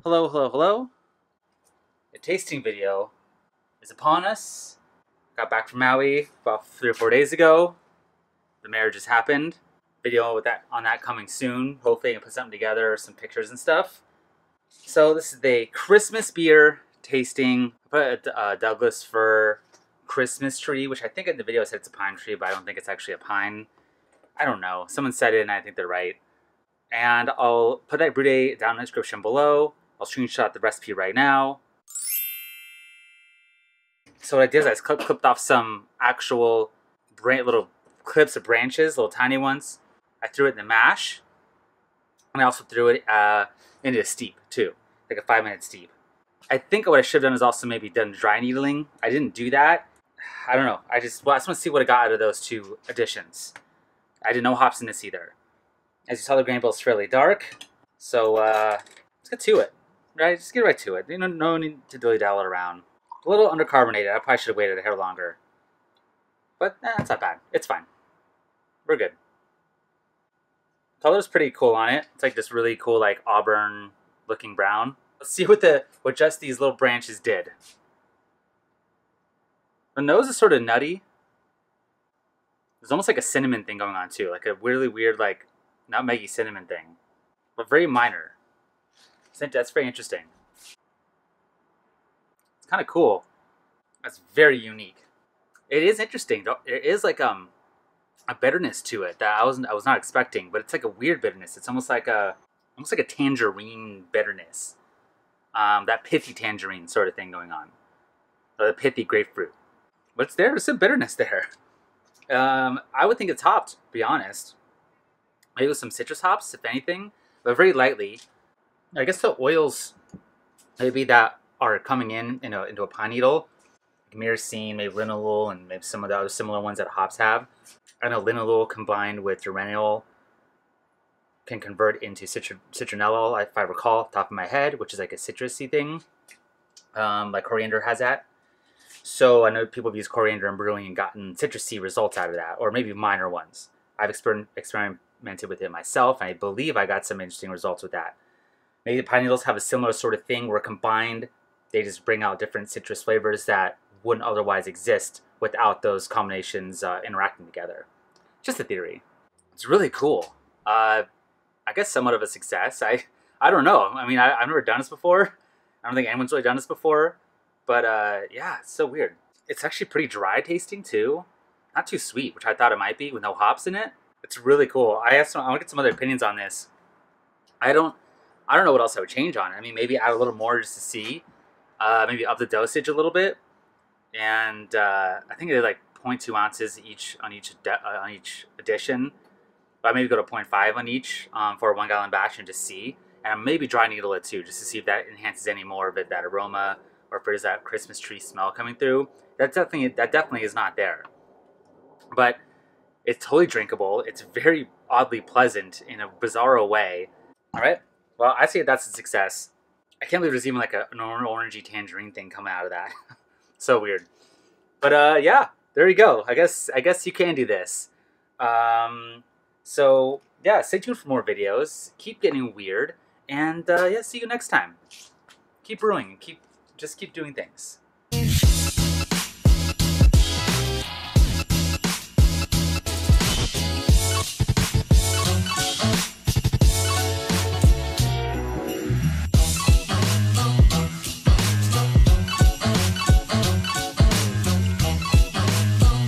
Hello, hello, hello. The tasting video is upon us. Got back from Maui about 3 or 4 days ago. The marriage has happened. Video with that on that coming soon. Hopefully I can put something together, some pictures and stuff. So this is the Christmas beer tasting. I put a Douglas fir Christmas tree, which I think in the video said it's a pine tree, but I don't think it's actually a pine. I don't know. Someone said it and I think they're right. And I'll put that brew date down in the description below. I'll screenshot the recipe right now. So what I did is I clipped off some actual little clips of branches, little tiny ones. I threw it in the mash. And I also threw it into a steep too, like a 5-minute steep. I think what I should have done is also maybe done dry needling. I didn't do that. I don't know. I just want to see what I got out of those two additions. I did no hops in this either. As you saw, the grain bill is fairly dark. So let's get to it. Right? Just get right to it. No need to dilly-dally around. A little undercarbonated. I probably should have waited a hair longer. But it's not bad. It's fine. We're good. Color's pretty cool on it. It's like this really cool, like auburn looking brown. Let's see what just these little branches did. The nose is sort of nutty. There's almost like a cinnamon thing going on too. Like a really weird, like nutmeggy cinnamon thing. But very minor. That's very interesting. It's kind of cool. That's very unique. It is interesting though. It is like a bitterness to it that I was not expecting, but it's like a weird bitterness. It's almost like a tangerine bitterness. That pithy tangerine sort of thing going on. Or the pithy grapefruit. But it's there. There's some bitterness there. I would think it's hopped, to be honest. Maybe with some citrus hops, if anything, but very lightly. I guess the oils maybe that are coming into a pine needle, like myrcene, maybe linalool, and maybe some of the other similar ones that hops have. I know linalool combined with geraniol can convert into citronellol, if I recall off the top of my head, which is like a citrusy thing, like coriander has that. So I know people have used coriander in brewing and gotten citrusy results out of that, or maybe minor ones. I've experimented with it myself, and I believe I got some interesting results with that. Maybe the pine needles have a similar sort of thing where combined, they just bring out different citrus flavors that wouldn't otherwise exist without those combinations interacting together. Just a theory. It's really cool. I guess somewhat of a success. I don't know. I mean, I've never done this before. I don't think anyone's really done this before. But yeah, it's so weird. It's actually pretty dry tasting too. Not too sweet, which I thought it might be with no hops in it. It's really cool. I want to get some other opinions on this. I don't know what else I would change on it. I mean, maybe add a little more just to see. Maybe up the dosage a little bit. And I think it did like 0.2 ounces each on each addition. But maybe go to 0.5 on each for a 1 gallon batch and just see. And maybe dry needle it too, just to see if that enhances any more of it, that aroma, or if there's that Christmas tree smell coming through. That definitely is not there. But it's totally drinkable. It's very oddly pleasant in a bizarro way. All right. Well, I say that's a success. I can't believe there's even like an orangey tangerine thing coming out of that. So weird. But yeah, there you go. I guess you can do this. So yeah, stay tuned for more videos. Keep getting weird, and yeah, see you next time. Keep brewing and just keep doing things.